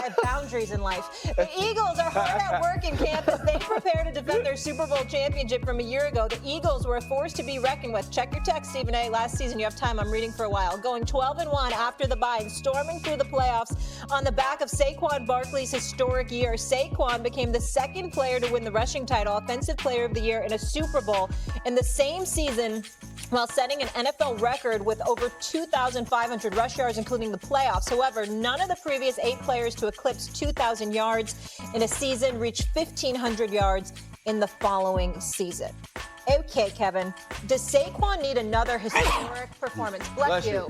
have boundaries in life. The Eagles are hard at work in camp as they prepare to defend their Super Bowl championship from a year ago. The Eagles were a force to be reckoned with. Check your text, Stephen A. Last season, you have time. I'm reading for a while. Going 12-1 after the bye and storming through the playoffs on the back of Saquon Barkley's historic year. Saquon became the second player to win the rushing title, Offensive Player of the Year, in a Super Bowl in the same season, while setting an NFL record with over 2,500 rush yards, including the playoffs. However, none of the previous 8 players to eclipse 2,000 yards in a season reached 1,500 yards in the following season. Okay, Kevin, does Saquon need another historic performance, bless you,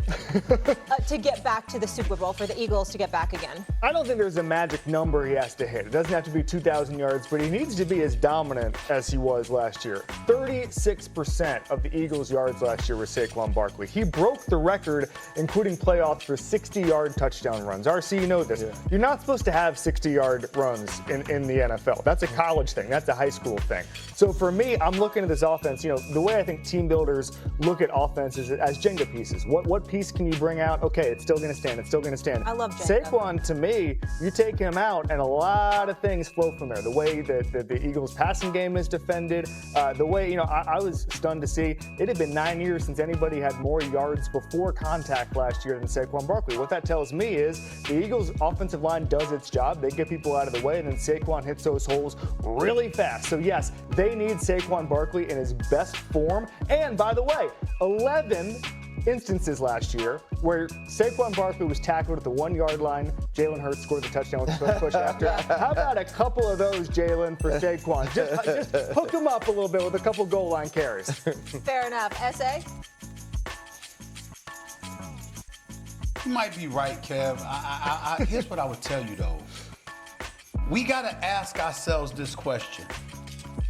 to get back to the Super Bowl, for the Eagles to get back again? I don't think there's a magic number he has to hit. It doesn't have to be 2,000 yards, but he needs to be as dominant as he was last year. 36% of the Eagles' yards last year were Saquon Barkley. He broke the record, including playoffs, for 60-yard touchdown runs. RC, you know this. Yeah. You're not supposed to have 60-yard runs in the NFL. That's a college thing. That's a high school thing. So for me, I'm looking at this offense. You know, the way I think team builders look at offenses as Jenga pieces. What piece can you bring out? Okay, it's still going to stand. It's still going to stand. I love Jenga. Saquon, to me, you take him out, and a lot of things flow from there. The way that the Eagles' passing game is defended, the way, you know, I was stunned to see it had been 9 years since anybody had more yards before contact last year than Saquon Barkley. What that tells me is the Eagles' offensive line does its job. They get people out of the way, and then Saquon hits those holes really fast. So yes, they need Saquon Barkley in his best form. And by the way, 11 instances last year where Saquon Barkley was tackled at the 1-yard line. Jalen Hurts scored the touchdown with the push after. How about a couple of those, Jalen, for Saquon? Just hook him up a little bit with a couple goal line carries. Fair enough. S.A.? You might be right, Kev. Here's what I would tell you, though. We got to ask ourselves this question.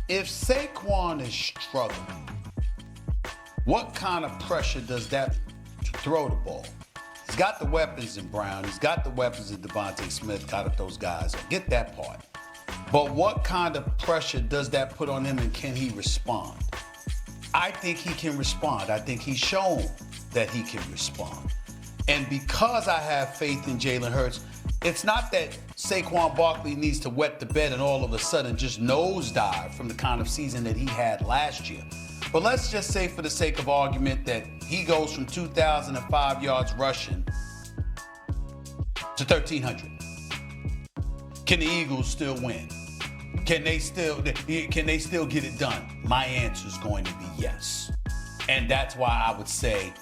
If Saquon is struggling, what kind of pressure does that throw the ball? He's got the weapons in Brown. He's got the weapons in Devontae Smith, got up those guys. I get that part. But what kind of pressure does that put on him, and can he respond? I think he can respond. I think he's shown that he can respond. And because I have faith in Jalen Hurts, it's not that Saquon Barkley needs to wet the bed and all of a sudden just nosedive from the kind of season that he had last year. But let's just say, for the sake of argument, that he goes from 2,005 yards rushing to 1,300. Can the Eagles still win? Can they still get it done? My answer is going to be yes. And that's why I would say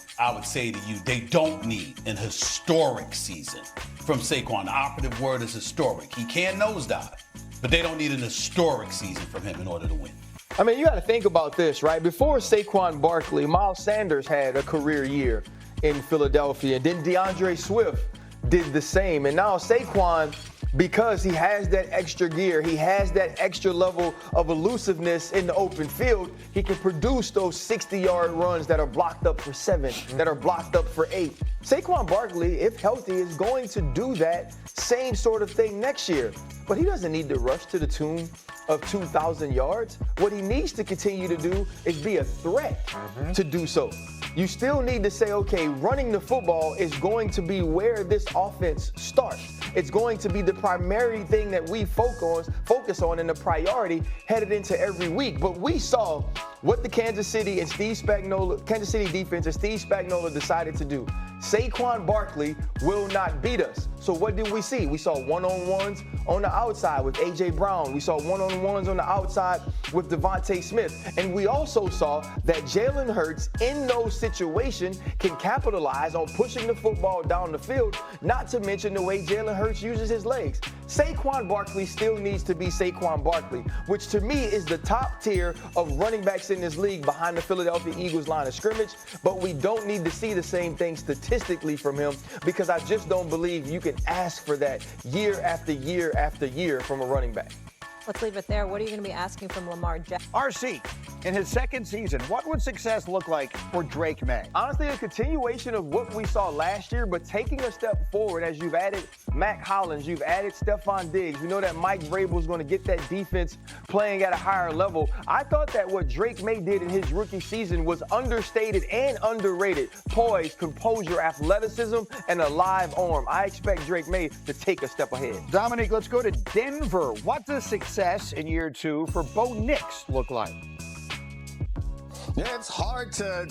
to you, they don't need an historic season from Saquon. The operative word is historic. He can nosedive, but they don't need an historic season from him in order to win. I mean, you got to think about this, right? Before Saquon Barkley, Miles Sanders had a career year in Philadelphia, and then DeAndre Swift did the same. And now Saquon, because he has that extra gear, he has that extra level of elusiveness in the open field, he can produce those 60-yard runs that are blocked up for 7, that are blocked up for 8. Saquon Barkley, if healthy, is going to do that same sort of thing next year. But he doesn't need to rush to the tune of 2,000 yards. What he needs to continue to do is be a threat to do so. You still need to say, okay, running the football is going to be where this offense starts. It's going to be the primary thing that we focus on and the priority headed into every week. But we saw what the Kansas City defense and Steve Spagnuolo decided to do. Saquon Barkley will not beat us. So what did we see? We saw one-on-ones on the outside with A.J. Brown. We saw one-on-ones on the outside with Devontae Smith. And we also saw that Jalen Hurts, in those situations, can capitalize on pushing the football down the field, not to mention the way Jalen Hurts uses his legs. Saquon Barkley still needs to be Saquon Barkley, which to me is the top tier of running backs in this league behind the Philadelphia Eagles line of scrimmage. But we don't need to see the same thing statistically from him, because I just don't believe you can ask for that year after year after year from a running back. Let's leave it there. What are you going to be asking from Lamar Jackson? RC, in his second season, what would success look like for Drake May? Honestly, a continuation of what we saw last year, but taking a step forward as you've added Mac Hollins, you've added Stephon Diggs. We know that Mike Vrabel's going to get that defense playing at a higher level. I thought that what Drake May did in his rookie season was understated and underrated. Poise, composure, athleticism, and a live arm. I expect Drake May to take a step ahead. Dominique, let's go to Denver. What does success in year 2 for Bo Nix look like? Yeah, it's hard to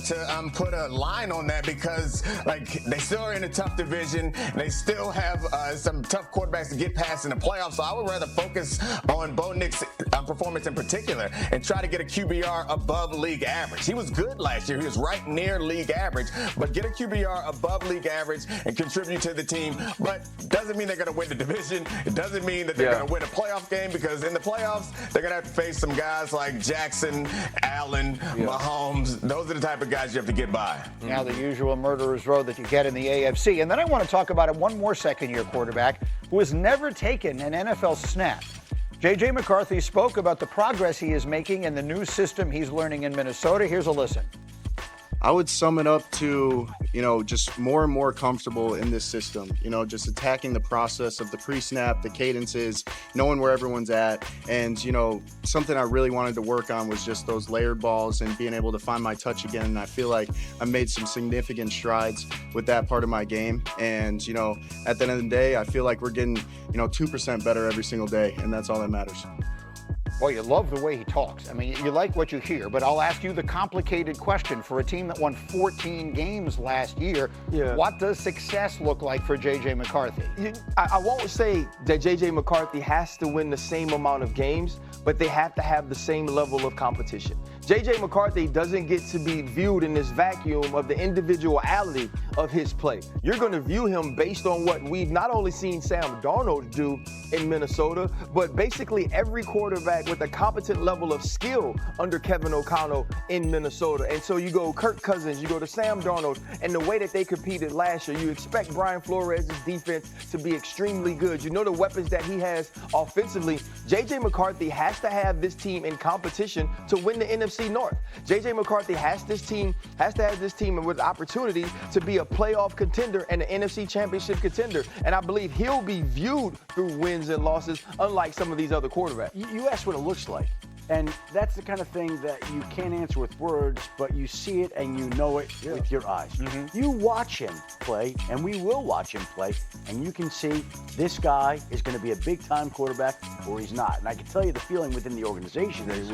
put a line on that because, like, they still are in a tough division. They still have some tough quarterbacks to get past in the playoffs. So I would rather focus on Bo Nix' performance in particular and try to get a QBR above league average. He was good last year. He was right near league average. But get a QBR above league average and contribute to the team. But doesn't mean they're going to win the division. It doesn't mean that they're going to win a playoff game because in the playoffs, they're going to have to face some guys like Jackson, Allen, Mahomes. Those are the type of guys you have to get by. Now the usual murderer's row that you get in the AFC. And then I want to talk about one more second-year quarterback who has never taken an NFL snap. J.J. McCarthy spoke about the progress he is making in the new system he's learning in Minnesota. Here's a listen. I would sum it up to, just more and more comfortable in this system, just attacking the process of the pre-snap, the cadences, knowing where everyone's at. And, something I really wanted to work on was just those layered balls and being able to find my touch again. And I feel like I made some significant strides with that part of my game. And, at the end of the day, I feel like we're getting, 2% better every single day. And that's all that matters. Well, you love the way he talks. I mean, you like what you hear, but I'll ask you the complicated question. For a team that won 14 games last year, what does success look like for J.J. McCarthy? I won't say that J.J. McCarthy has to win the same amount of games, but they have to have the same level of competition. J.J. McCarthy doesn't get to be viewed in this vacuum of the individuality of his play. You're going to view him based on what we've not only seen Sam Darnold do in Minnesota, but basically every quarterback with a competent level of skill under Kevin O'Connell in Minnesota. And so you go Kirk Cousins, you go to Sam Darnold, and the way that they competed last year, you expect Brian Flores' defense to be extremely good. You know the weapons that he has offensively. J.J. McCarthy has to have this team in competition to win the NFC North. J.J. McCarthy has to have this team with opportunity to be a playoff contender and an NFC Championship contender. And I believe he'll be viewed through wins and losses, unlike some of these other quarterbacks. You asked what it looks like. And that's the kind of thing that you can't answer with words, but you see it and you know it with your eyes. Mm-hmm. You watch him play, and we will watch him play, and you can see this guy is going to be a big-time quarterback or he's not. And I can tell you the feeling within the organization is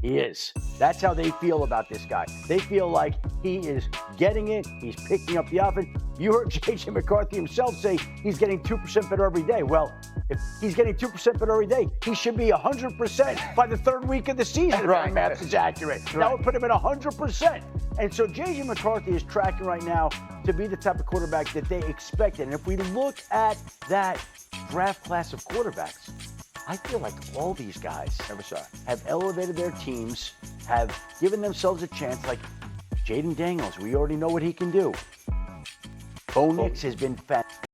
he is. That's how they feel about this guy. They feel like he is getting it. He's picking up the offense. You heard J.J. McCarthy himself say he's getting 2% better every day. Well, if he's getting 2% better every day, he should be 100% by the third week of the season if my math is accurate. That would put him at 100%. And so J.J. McCarthy is tracking right now to be the type of quarterback that they expected. And if we look at that draft class of quarterbacks, I feel like all these guys have elevated their teams, have given themselves a chance, like Jaden Daniels. We already know what he can do. Bo Nix has been fantastic.